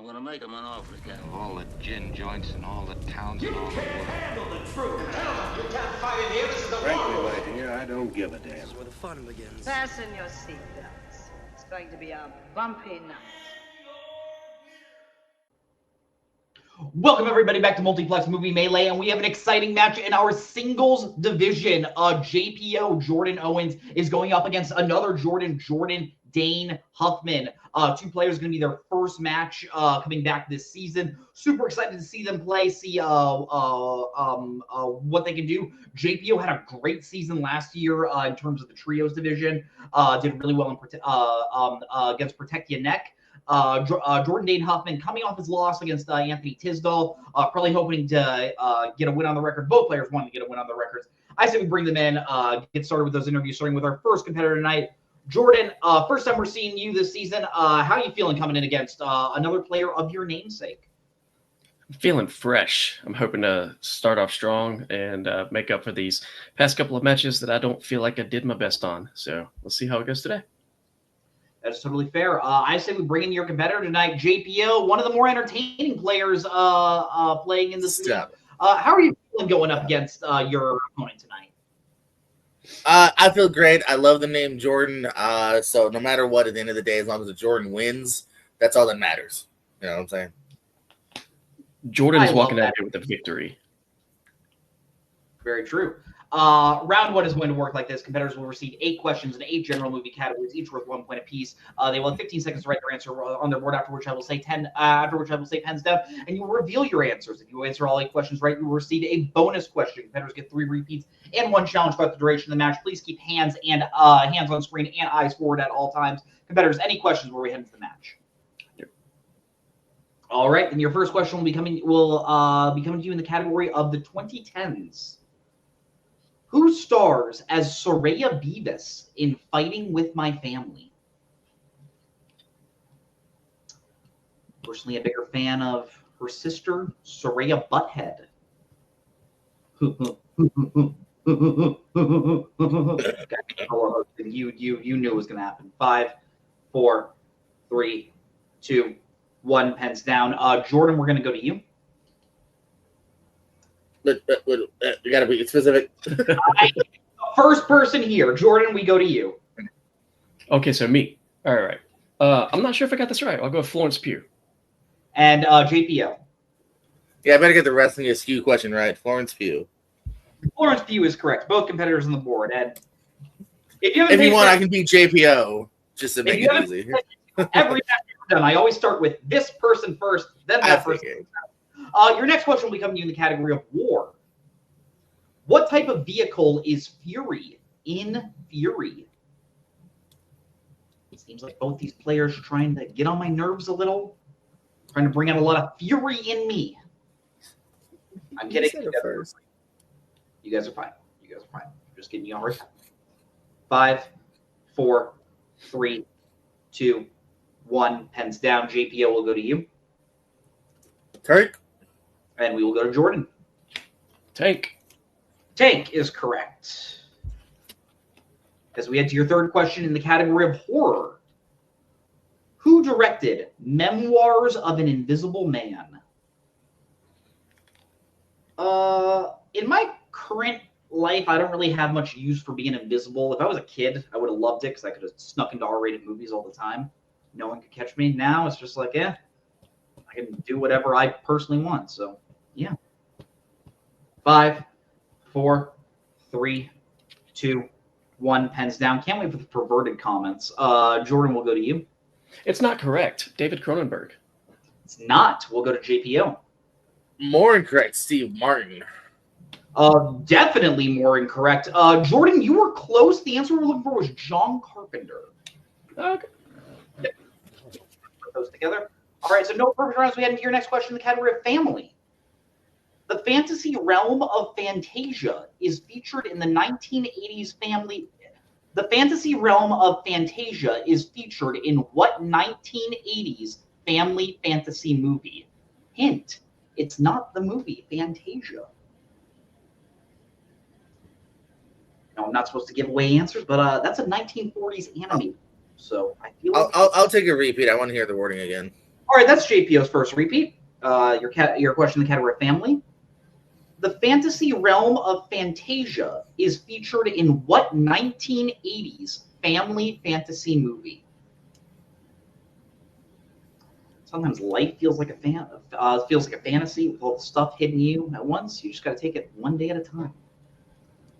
I'm gonna make him an offer again. Of all the gin joints and all the towns and all the world. Handle the truth. You can't fight in here. This is the Frankly, war. my dear, I don't give a damn. This is where the fun begins. Fasten your seatbelts. It's going to be a bumpy night. Welcome everybody back to Multiplex Movie Melee, and we have an exciting match in our singles division. JPO Jordan Owens is going up against another Jordan Dane Huffman. Two players going to be their first match coming back this season. Super excited to see them play, see what they can do. JPO had a great season last year in terms of the trios division. Did really well in against Protect Your Neck. Jordan Dane Huffman coming off his loss against Anthony Tisdall, probably hoping to get a win on the record. Both players wanted to get a win on the records. I say we bring them in, get started with those interviews, starting with our first competitor tonight. Jordan, first time we're seeing you this season. How are you feeling coming in against another player of your namesake? I'm feeling fresh. I'm hoping to start off strong and make up for these past couple of matches that I don't feel like I did my best on. So we'll see how it goes today. That's totally fair. I say we bring in your competitor tonight, JPO, one of the more entertaining players playing in this league. How are you feeling going up against your opponent tonight? I feel great. I love the name Jordan. So no matter what, at the end of the day, as long as the Jordan wins, that's all that matters. You know what I'm saying? Jordan is walking out here with a victory. Very true. Round one is going to work like this. Competitors will receive 8 questions in 8 general movie categories, each worth 1 point apiece. They will have 15 seconds to write their answer on their board, after which I will say pens down, and you will reveal your answers. If you answer all 8 questions right, you will receive a bonus question. Competitors get 3 repeats and 1 challenge throughout the duration of the match. Please keep hands on screen and eyes forward at all times. Competitors, any questions before we head into the match? Yep. All right, then your first question will be coming to you in the category of the 2010s. Who stars as Soraya Beavis in Fighting with My Family? Personally, a bigger fan of her sister, Soraya Butthead. You knew it was going to happen. 5, 4, 3, 2, 1. Pens down. Jordan, we're going to go to you. But you got to be specific. First person here. Jordan, we go to you. Okay, so me. All right. I'm not sure if I got this right. I'll go with Florence Pugh. And JPO. Yeah, I better get the wrestling askew question right. Florence Pugh. Florence Pugh is correct. Both competitors on the board. And if you want, I can beat JPO just to make it easy. Every time we're done, I always start with this person first, then that person. Your next question will be coming to you in the category of war. What type of vehicle is Fury in Fury? It seems like both these players are trying to get on my nerves a little, trying to bring out a lot of fury in me. I'm getting it first. You guys are fine. I'm just getting you on right. 5, 4, 3, 2, 1. Pens down. JPO will go to you. Tank. And we will go to Jordan. Tank is correct. As we head to your third question in the category of horror. Who directed Memoirs of an Invisible Man? In my current life, I don't really have much use for being invisible. If I was a kid, I would have loved it because I could have snuck into R-rated movies all the time. No one could catch me. Now it's just like, I can do whatever I personally want. So, yeah. 5, 4, 3, 2, 1. Pens down. Can't wait for the perverted comments. Jordan, will go to you. It's not correct. David Cronenberg. It's not. We'll go to JPO. More incorrect. Steve Martin. Definitely more incorrect. Jordan, you were close. The answer we were looking for was John Carpenter. Okay. Yep. Put those together. All right, so no perfect rounds. We head into your next question in the category of family. The fantasy realm of Fantasia is featured in the 1980s family. The fantasy realm of Fantasia is featured in what 1980s family fantasy movie? Hint, it's not the movie Fantasia. No, I'm not supposed to give away answers, but that's a 1940s anime. So I feel I'll take a repeat. I want to hear the wording again. All right, that's JPO's first repeat. Your question in the category of family. The fantasy realm of Fantasia is featured in what 1980s family fantasy movie? Sometimes life feels like a fantasy with all the stuff hitting you at once. You just got to take it one day at a time.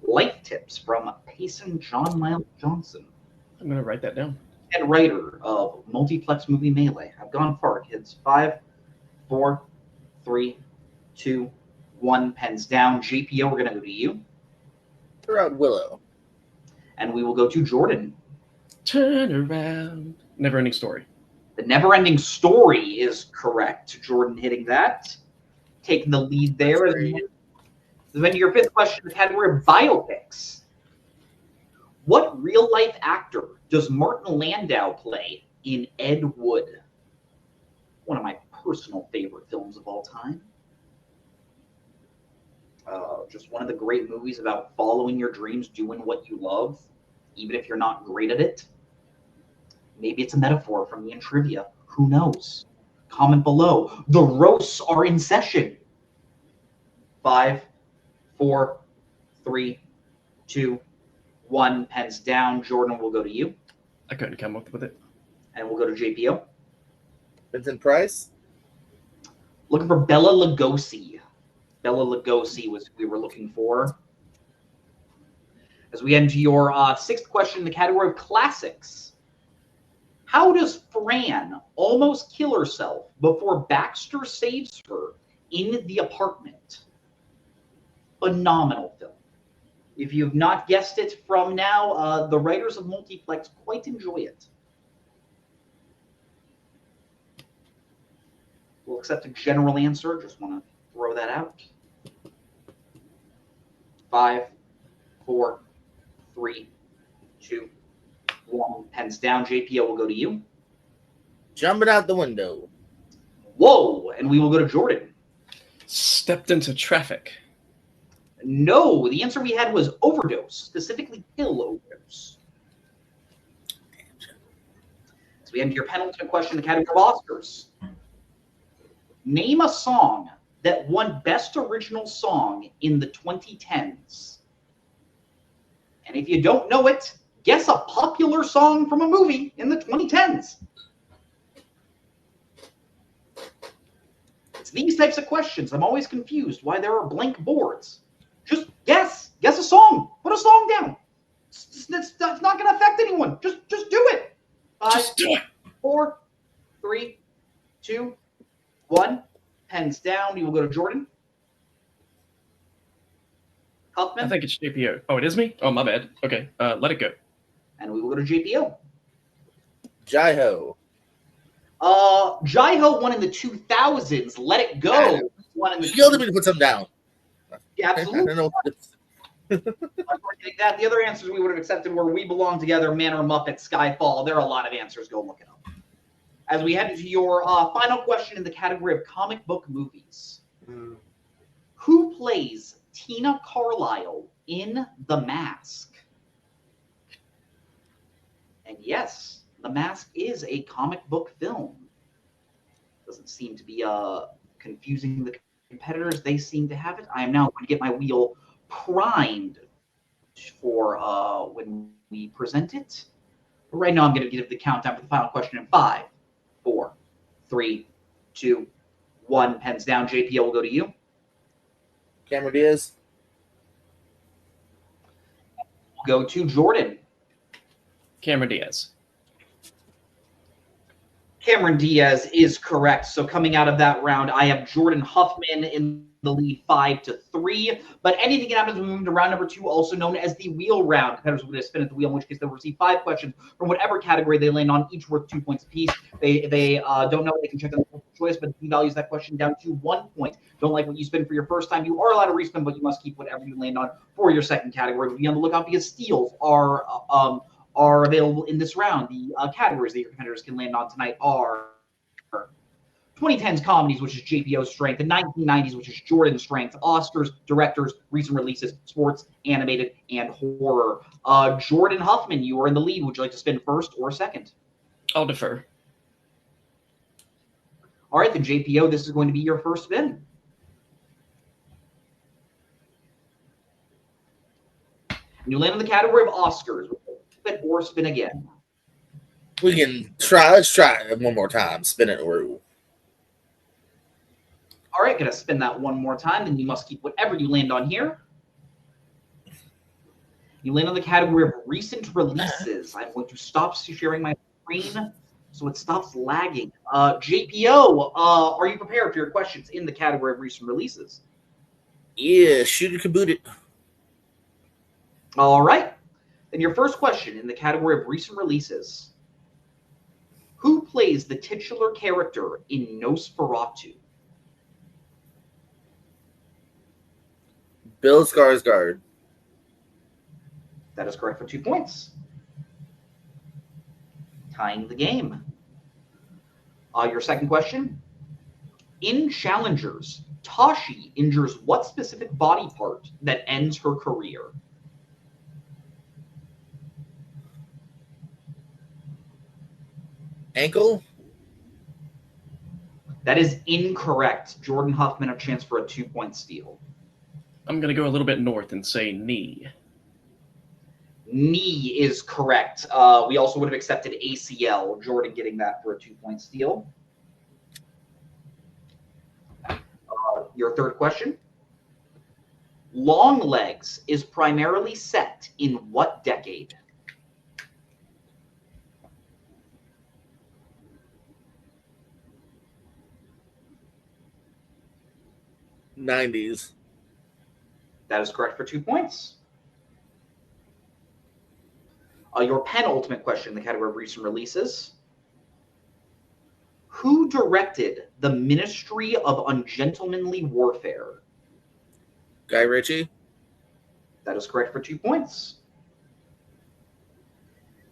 Life tips from Payson John Miles Johnson. I'm going to write that down. And writer of Multiplex movie Melee. I've gone far, kids. 5, 4, 3, 2, 1. Pens down. JPO, we're going to go to you. Around Willow. And we will go to Jordan. Turn around. Never ending story. The never-ending story is correct. Jordan hitting that. Taking the lead there. Then your fifth question, the category of biopics. What real-life actor does Martin Landau play in Ed Wood? One of my personal favorite films of all time. Just one of the great movies about following your dreams, doing what you love, even if you're not great at it. Maybe it's a metaphor from me in trivia. Who knows? Comment below. The roasts are in session. 5, 4, 3, 2, 1. Pens down. Jordan, will go to you. I couldn't come up with it. And we'll go to JPO. Vincent Price. Looking for Bela Lugosi. Bela Lugosi was who we were looking for. As we end to your sixth question in the category of classics. How does Fran almost kill herself before Baxter saves her in the apartment? Phenomenal film. If you have not guessed it from now, the writers of Multiplex quite enjoy it. We'll accept a general answer. Just want to throw that out. 5, 4, 3, 2, 1. Pens down. JPO will go to you. Jumping out the window. Whoa! And we will go to Jordan. Stepped into traffic. No, the answer we had was overdose, specifically pill overdose. So we end your penultimate question in the category of Oscars. Name a song that won Best Original Song in the 2010s. And if you don't know it, guess a popular song from a movie in the 2010s. It's these types of questions. I'm always confused why there are blank boards. Just guess. Guess a song. Put a song down. It's not going to affect anyone. Just do it. 5, 4, 3, 2, 1. Pens down. We will go to Jordan. Huffman. I think it's JPO. Oh, it is me? Oh, my bad. Okay, let it go. And we will go to JPO. Jai-Ho. Jai-Ho won in the 2000s. Let It Go. Won in the She me to put some down. Yeah, absolutely. I don't know. That. The other answers we would have accepted were We Belong Together, Man or Muppet, Skyfall. There are a lot of answers. Go look it up. As we head into your final question in the category of comic book movies. Who plays Tina Carlisle in The Mask? And yes, The Mask is a comic book film. Doesn't seem to be confusing the competitors. They seem to have it. I am now going to get my wheel primed for when we present it. But right now, I'm going to give the countdown for the final question in 5, 4, 3, 2, 1. Pens down. JPO will go to you. Cameron Diaz. We'll go to Jordan. Cameron Diaz. Cameron Diaz is correct. So coming out of that round, I have Jordan Huffman in the lead 5-3. But anything can happen as we move to round number 2, also known as the wheel round. Competitors will spin at the wheel, in which case they'll receive 5 questions from whatever category they land on, each worth 2 points apiece. They don't know, they can check on the choice, but he values that question down to 1 point. Don't like what you spin for your first time, you are allowed to respin, but you must keep whatever you land on for your second category. Be on the lookout because steals are available in this round. The categories that your competitors can land on tonight are 2010s comedies, which is JPO's strength, the 1990s, which is Jordan's strength, Oscars, directors, recent releases, sports, animated, and horror. Jordan Huffman, you are in the lead. Would you like to spin first or second? I'll defer. All right, then JPO, this is going to be your first spin. And you land in the category of Oscars. Spin or spin again. We can try. Let's try it one more time. Spin it or. All right, gonna spin that one more time. Then you must keep whatever you land on here. You land on the category of recent releases. I'm going to stop sharing my screen so it stops lagging. JPO, are you prepared for your questions in the category of recent releases? Yeah, shoot it, kaboot it. All right. Then your first question in the category of recent releases. Who plays the titular character in Nosferatu? Bill Skarsgård. That is correct for 2 points. Tying the game. Your second question. In Challengers, Tashi injures what specific body part that ends her career? Ankle? That is incorrect. Jordan Huffman, a chance for a 2-point steal. I'm going to go a little bit north and say knee. Knee is correct. We also would have accepted ACL. Jordan getting that for a 2-point steal. Your third question. Longlegs is primarily set in what decade? '90s. That is correct for 2 points. Your penultimate question in the category of recent releases. Who directed The Ministry of Ungentlemanly Warfare? Guy Ritchie. That is correct for 2 points.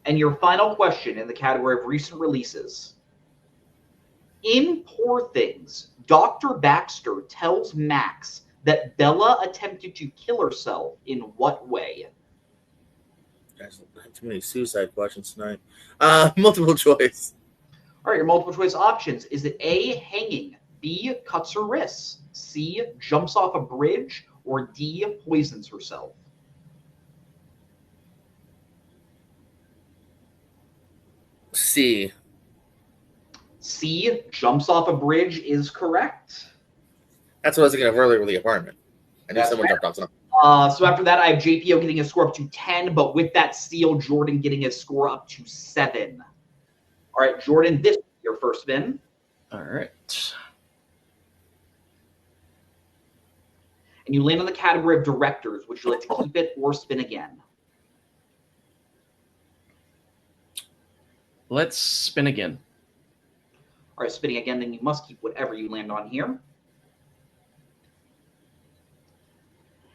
And your final question in the category of recent releases. In Poor Things, Dr. Baxter tells Max that Bella attempted to kill herself in what way? Guys, I have too many suicide questions tonight. Multiple choice. All right, your multiple choice options. Is it A, hanging, B, cuts her wrists, C, jumps off a bridge, or D, poisons herself? C. C, jumps off a bridge is correct. That's what I was thinking of earlier with the apartment. I knew That's someone fair. jumped off something. So after that, I have JPO getting his score up to 10, but with that steal, Jordan getting his score up to 7. All right, Jordan, this is your first spin. All right. And you land on the category of directors. Would you like to keep it or spin again? Let's spin again. All right, spinning again, then you must keep whatever you land on here.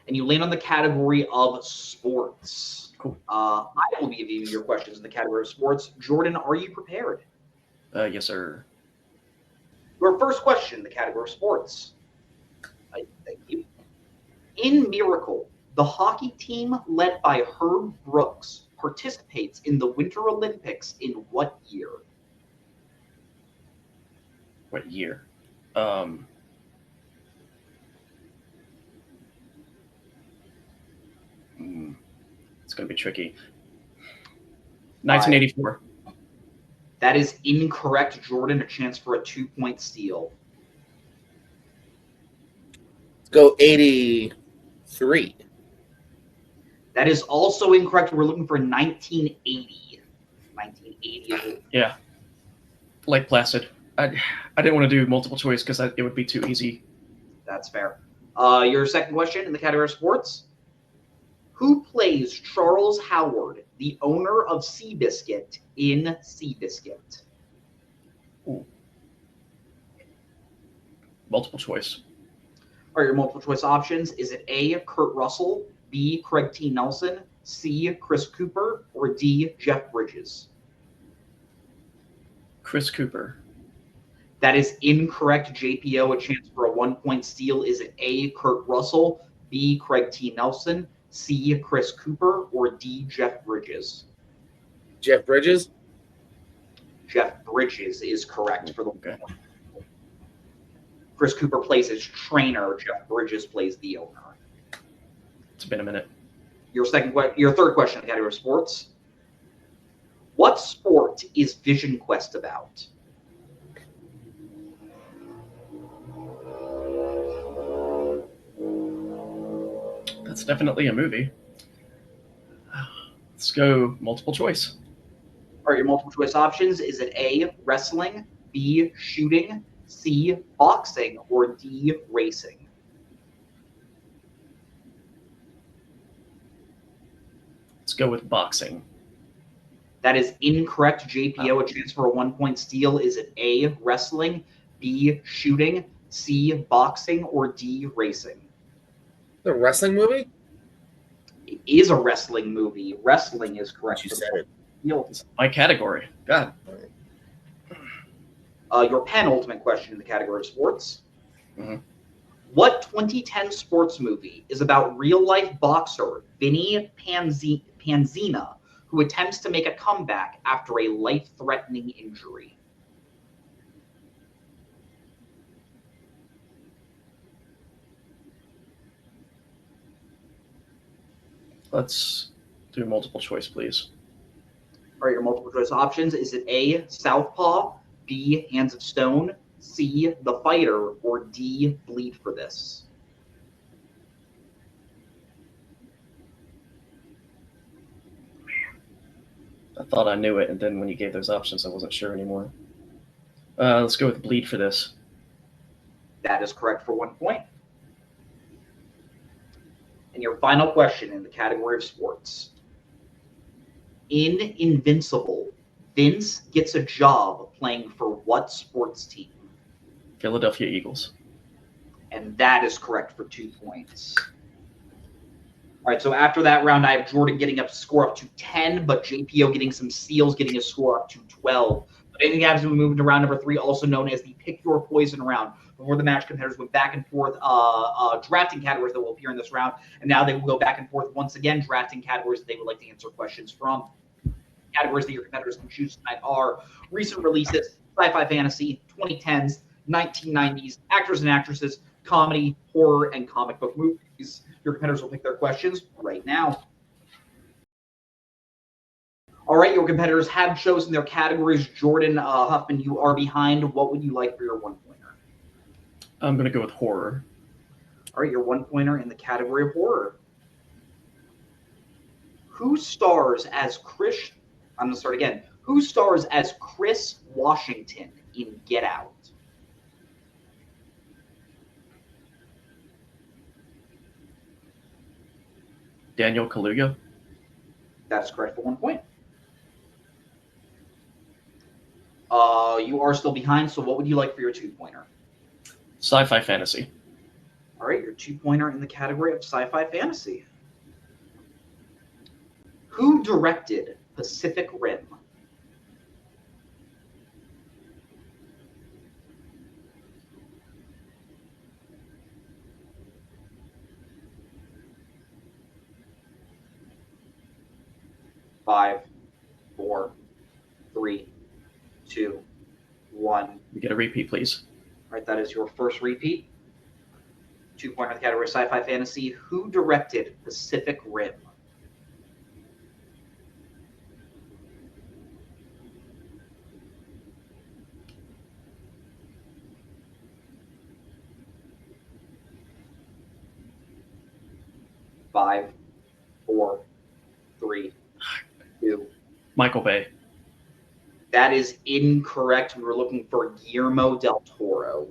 And you land on the category of sports. Cool. I will be giving you your questions in the category of sports. Jordan, are you prepared? Yes, sir. Your first question in the category of sports. Thank you. In Miracle, the hockey team led by Herb Brooks participates in the Winter Olympics in what year? What year? It's going to be tricky. 1984. That is incorrect, Jordan. A chance for a 2-point steal. Let's go 83. That is also incorrect. We're looking for 1980. 1980. Yeah. Lake Placid. I didn't want to do multiple choice because it would be too easy. That's fair. Your second question in the category of sports. Who plays Charles Howard, the owner of Seabiscuit, in Seabiscuit? Ooh. Multiple choice. All right, your multiple choice options. Is it A, Kurt Russell, B, Craig T. Nelson, C, Chris Cooper, or D, Jeff Bridges? Chris Cooper. That is incorrect, JPO. A chance for a 1-point steal. Is it A, Kurt Russell, B, Craig T. Nelson, C, Chris Cooper, or D, Jeff Bridges? Jeff Bridges. Jeff Bridges is correct for the Okay. Chris Cooper plays his trainer. Jeff Bridges plays the owner. It's been a minute. Your third question in the category of sports. What sport is Vision Quest about? That's definitely a movie. Let's go multiple choice. All right, your multiple choice options. Is it A, wrestling, B, shooting, C, boxing, or D, racing? Let's go with boxing. That is incorrect, JPO. A chance for a 1-point steal. Is it A, wrestling, B, shooting, C, boxing, or D, racing? The wrestling movie? It is a wrestling movie. Wrestling is correct. You for the said it. steal. It's my category. God. Your penultimate question in the category of sports. Mhm. What 2010 sports movie is about real-life boxer Vinny Panzina, who attempts to make a comeback after a life-threatening injury? Let's do multiple choice, please. All right, your multiple choice options. Is it A, Southpaw, B, Hands of Stone, C, The Fighter, or D, Bleed for This? I thought I knew it, and then when you gave those options, I wasn't sure anymore. Let's go with bleed for this. That is correct for 1 point. And your final question in the category of sports. In Invincible, Vince gets a job playing for what sports team? Philadelphia Eagles. And that is correct for 2 points. All right, so after that round, I have Jordan getting up score up to 10, but JPO getting some steals, getting his score up to 12. But anything happens, we move into round number 3, also known as the Pick Your Poison round. Before the match, competitors went back and forth drafting categories that will appear in this round, and now they will go back and forth once again drafting categories that they would like to answer questions from. Categories that your competitors can choose tonight are recent releases, sci-fi fantasy, 2010s, 1990s, actors and actresses, comedy, horror, and comic book movies. Your competitors will pick their questions right now. All right, your competitors have chosen their categories. Jordan, Huffman, you are behind. What would you like for your 1-pointer? I'm going to go with horror. All right, your 1-pointer in the category of horror. Who stars as Chris? I'm going to start again. Who stars as Chris Washington in Get Out? Daniel Kaluuya. That is correct for 1 point. You are still behind, so what would you like for your 2-pointer? Sci-fi fantasy. All right, your 2-pointer in the category of sci-fi fantasy. Who directed Pacific Rim? Five, four, three, two, one. We get a repeat, please. All right, that is your first repeat. 2-pointer in the category of sci-fi fantasy. Who directed Pacific Rim? Five, four, three, two. Michael Bay. That is incorrect. We were looking for Guillermo del Toro.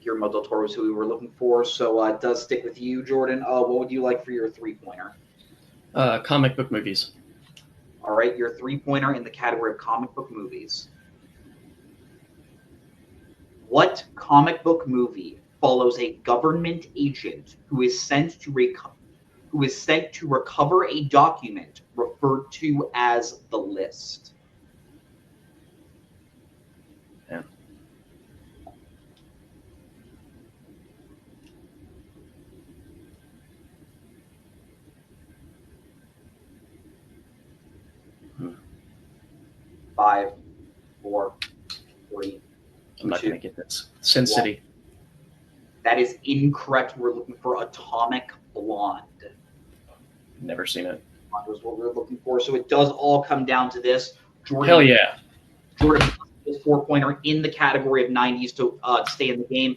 Guillermo del Toro is who we were looking for. So it does stick with you, Jordan. What would you like for your 3-pointer? Comic book movies. All right, your 3-pointer in the category of comic book movies. What comic book movie follows a government agent who is sent to recover a document referred to as the list? Yeah. Five, four, three. I'm not going to get this. Sin City. That is incorrect. We're looking for Atomic Blonde. Never seen it. That was what we were looking for. So it does all come down to this. Jordan, Hell yeah. Jordan is 4-pointer in the category of 90s to stay in the game.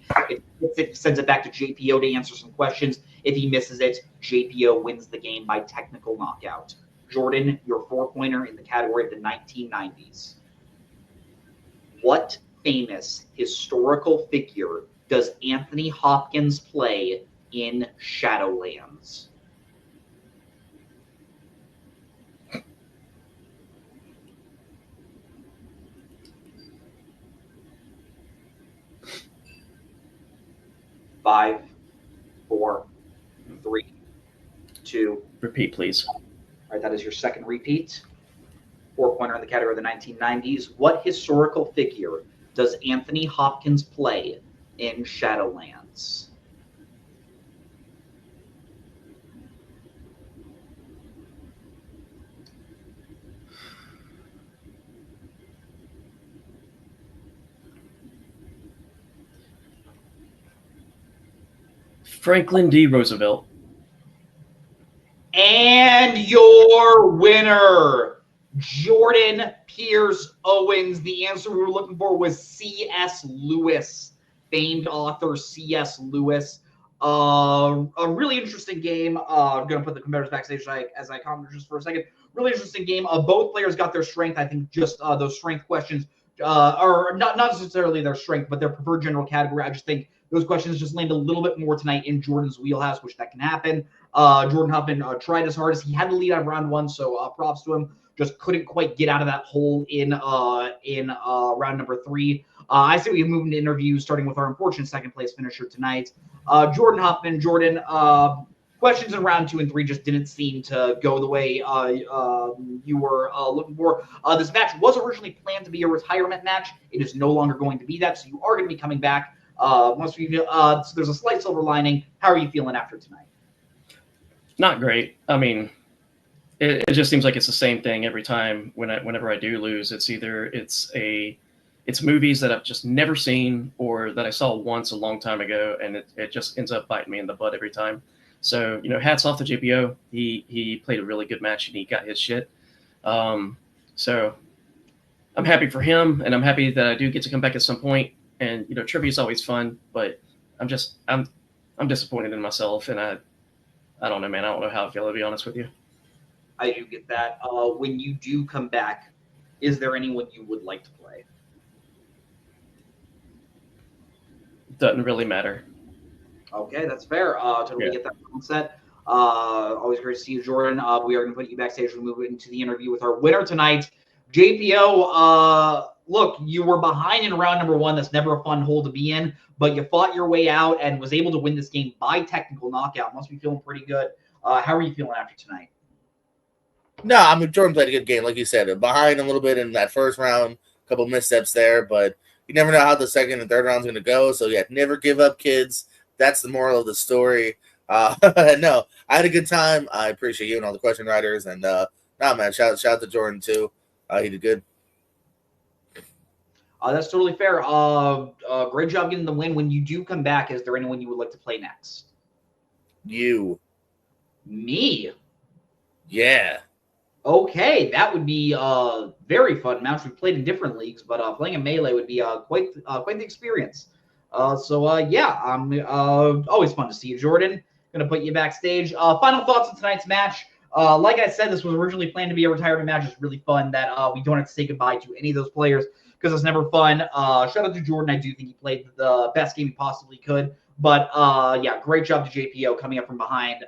If it sends it back to JPO to answer some questions. If he misses it, JPO wins the game by technical knockout. Jordan, your 4-pointer in the category of the 1990s. What famous historical figure does Anthony Hopkins play in Shadowlands? Five, 4, 3, 2. Repeat, please. All right, that is your second repeat. 4-pointer in the category of the 1990s. What historical figure does Anthony Hopkins play in Shadowlands? Franklin D. Roosevelt. And your winner, Jordan Pierce Owens. The answer we were looking for was C.S. Lewis, famed author C.S. Lewis. A really interesting game. I'm going to put the competitors backstage as I comment just for a second. Really interesting game. Both players got their strength. I think just those strength questions are not necessarily their strength, but their preferred general category. I just think those questions just land a little bit more tonight in Jordan's wheelhouse, which that can happen. Jordan Huffman tried his hardest. He had the lead on round 1, so props to him. Just couldn't quite get out of that hole in round number 3. I say we can move into interviews, starting with our unfortunate second place finisher tonight, Jordan Huffman. Jordan, questions in round 2 and 3 just didn't seem to go the way you were looking for. This match was originally planned to be a retirement match. It is no longer going to be that, so you are going to be coming back. So there's a slight silver lining. How are you feeling after tonight? Not great. I mean, it just seems like it's the same thing every time. Whenever I do lose, it's either it's movies that I've just never seen or that I saw once a long time ago, and it just ends up biting me in the butt every time. So, hats off to JPO. He played a really good match and he got his shit. So I'm happy for him, and I'm happy that I do get to come back at some point. And trivia is always fun, but I'm disappointed in myself, and I don't know, man. I don't know how I feel, to be honest with you. I do get that. When you do come back, is there anyone you would like to play? Doesn't really matter. Okay, that's fair. Totally get that mindset. Always great to see you, Jordan. We are going to put you backstage. We'll move into the interview with our winner tonight, JPO. Look, you were behind in round number 1. That's never a fun hole to be in, but you fought your way out and was able to win this game by technical knockout. Must be feeling pretty good. How are you feeling after tonight? No, I mean, Jordan played a good game, like you said. Behind a little bit in that first round, a couple missteps there, but you never know how the second and third round's going to go. So, yeah, never give up, kids. That's the moral of the story. No, I had a good time. I appreciate you and all the question writers. And, man, shout out to Jordan, too. He did good. That's totally fair. Great job getting the win. When you do come back, is there anyone you would like to play next? You. Me? Yeah. Okay, that would be a very fun match. We've played in different leagues, but playing a Melee would be quite the experience. Yeah, I'm always fun to see you, Jordan. Going to put you backstage. Final thoughts on tonight's match. Like I said, this was originally planned to be a retirement match. It's really fun that we don't have to say goodbye to any of those players because it's never fun. Shout out to Jordan. I do think he played the best game he possibly could. But yeah, great job to JPO coming up from behind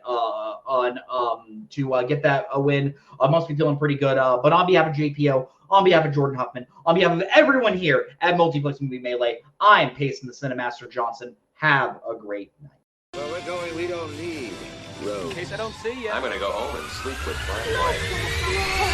to get that a win. Must be feeling pretty good. But on behalf of JPO, on behalf of Jordan Huffman, on behalf of everyone here at Multiplex Movie Melee, I'm Payson the Cinemaster Johnson. Have a great night. Where we're going, we don't need roads. In case I don't see you. I'm gonna go home and sleep with my wife.